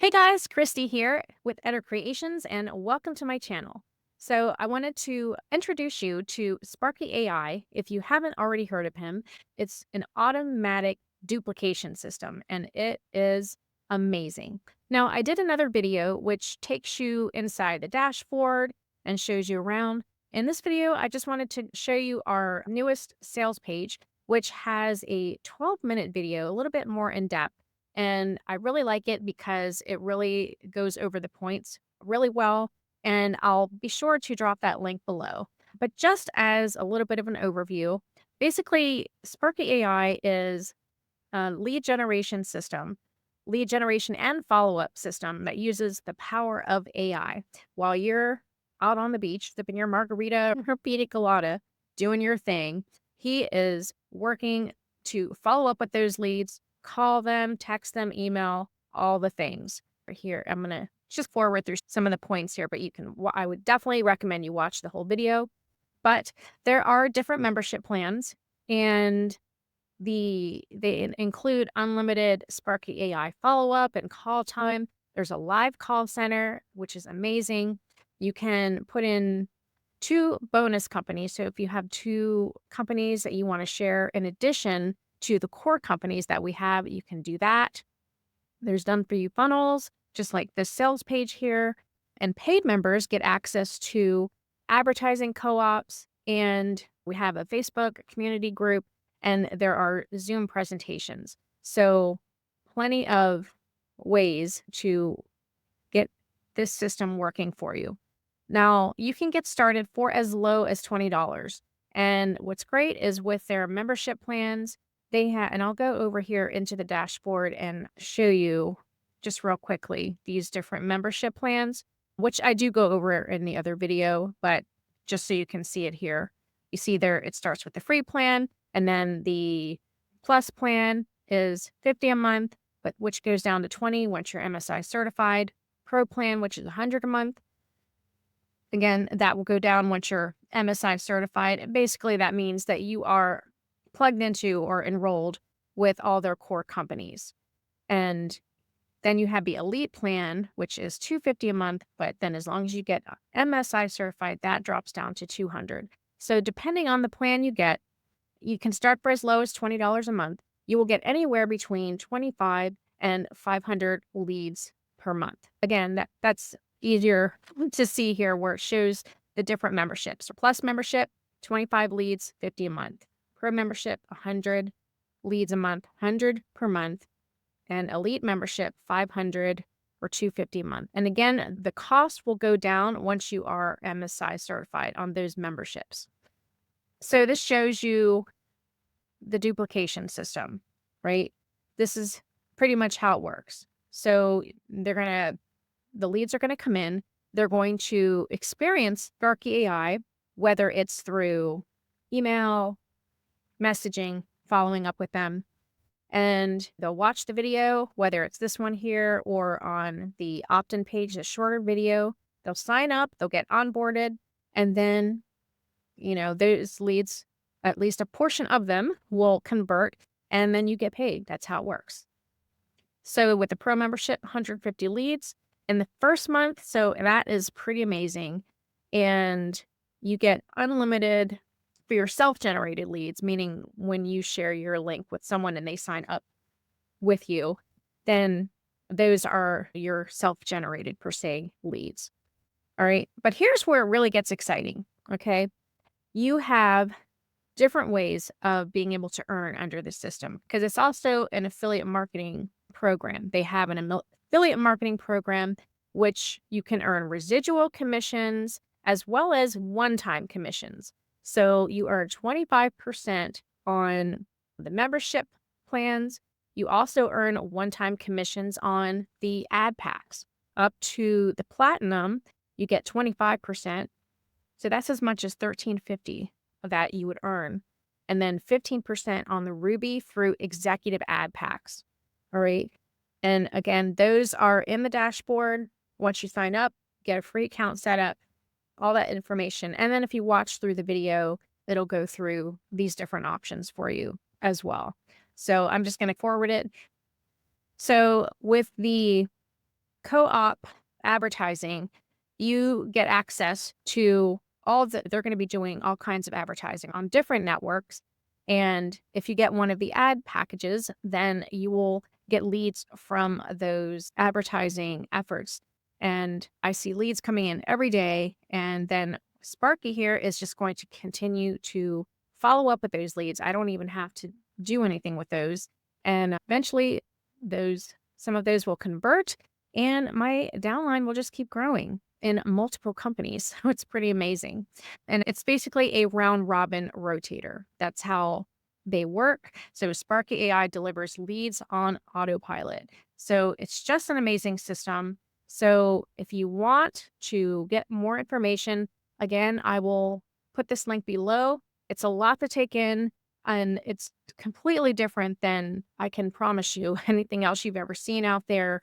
Hey guys, Christy here with Editor Creations and welcome to my channel. So I wanted to introduce you to Sparky AI. If you haven't already heard of him, it's an automatic duplication system and it is amazing. Now I did another video which takes you inside the dashboard and shows you around. In this video, I just wanted to show you our newest sales page, which has a 12-minute video, a little bit more in depth. And I really like it because it really goes over the points really well. And I'll be sure to drop that link below. But just as a little bit of an overview, basically, Sparky AI is a lead generation system, lead generation and follow up system that uses the power of AI. While you're out on the beach, sipping your margarita or pina colada, doing your thing, he is working to follow up with those leads, call them, text them, email, all the things. Right here, I'm going to just forward through some of the points here, but I would definitely recommend you watch the whole video. But there are different membership plans and they include unlimited Sparky AI follow-up and call time. There's a live call center, which is amazing. You can put in 2 bonus companies. So if you have 2 companies that you want to share in addition to the core companies that we have, you can do that. There's done for you funnels, just like this sales page here. And paid members get access to advertising co-ops. And we have a Facebook community group and there are Zoom presentations. So plenty of ways to get this system working for you. Now, you can get started for as low as $20. And what's great is with their membership plans, they have, and I'll go over here into the dashboard and show you just real quickly these different membership plans, which I do go over in the other video, but just so you can see it here. You see there, it starts with the free plan, and then the plus plan is $50 a month, but which goes down to $20 once you're MSI certified. Pro plan, which is $100 a month. Again, that will go down once you're MSI certified. And basically, that means that you are plugged into or enrolled with all their core companies. And then you have the elite plan, which is $250 a month, but then as long as you get MSI certified, that drops down to $200. So depending on the plan you get, you can start for as low as $20 a month. You will get anywhere between 25 and 500 leads per month. Again, that's easier to see here where it shows the different memberships. So plus membership, 25 leads, 50 a month. Pro membership, 100 leads a month, 100 per month. And elite membership, 500 or 250 a month. And again, the cost will go down once you are MSI certified on those memberships. So this shows you the duplication system, right? This is pretty much how it works. So the leads are going to come in. They're going to experience Sparky AI, whether it's through email, messaging, following up with them. And they'll watch the video, whether it's this one here or on the opt-in page, the shorter video. They'll sign up, they'll get onboarded, and then, those leads, at least a portion of them will convert, and then you get paid. That's how it works. So with the pro membership, 150 leads in the first month. So that is pretty amazing. And you get unlimited for your self-generated leads, meaning when you share your link with someone and they sign up with you, then those are your self-generated per se leads. All right. But here's where it really gets exciting. Okay. You have different ways of being able to earn under the system because it's also an affiliate marketing program. They have an affiliate marketing program, which you can earn residual commissions as well as one-time commissions. So you earn 25% on the membership plans. You also earn one-time commissions on the ad packs. Up to the platinum, you get 25%. So that's as much as $13.50 that you would earn. And then 15% on the Ruby through executive ad packs. All right. And again, those are in the dashboard. Once you sign up, get a free account set up, all that information. And then if you watch through the video, it'll go through these different options for you as well. So I'm just going to forward it. So with the co-op advertising, you get access to they're going to be doing all kinds of advertising on different networks. And if you get one of the ad packages, then you will get leads from those advertising efforts. And I see leads coming in every day. And then Sparky here is just going to continue to follow up with those leads. I don't even have to do anything with those. And eventually some of those will convert and my downline will just keep growing in multiple companies. So it's pretty amazing. And it's basically a round robin rotator. That's how they work. So Sparky AI delivers leads on autopilot. So it's just an amazing system. So if you want to get more information, again, I will put this link below. It's a lot to take in and it's completely different than, I can promise you, anything else you've ever seen out there.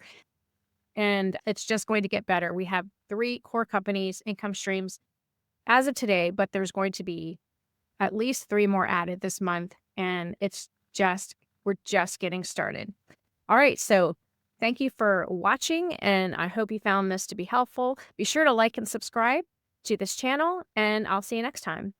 And it's just going to get better. We have 3 core companies, income streams as of today, but there's going to be at least 3 more added this month. And we're just getting started. All right. So thank you for watching. And I hope you found this to be helpful. Be sure to like and subscribe to this channel, and I'll see you next time.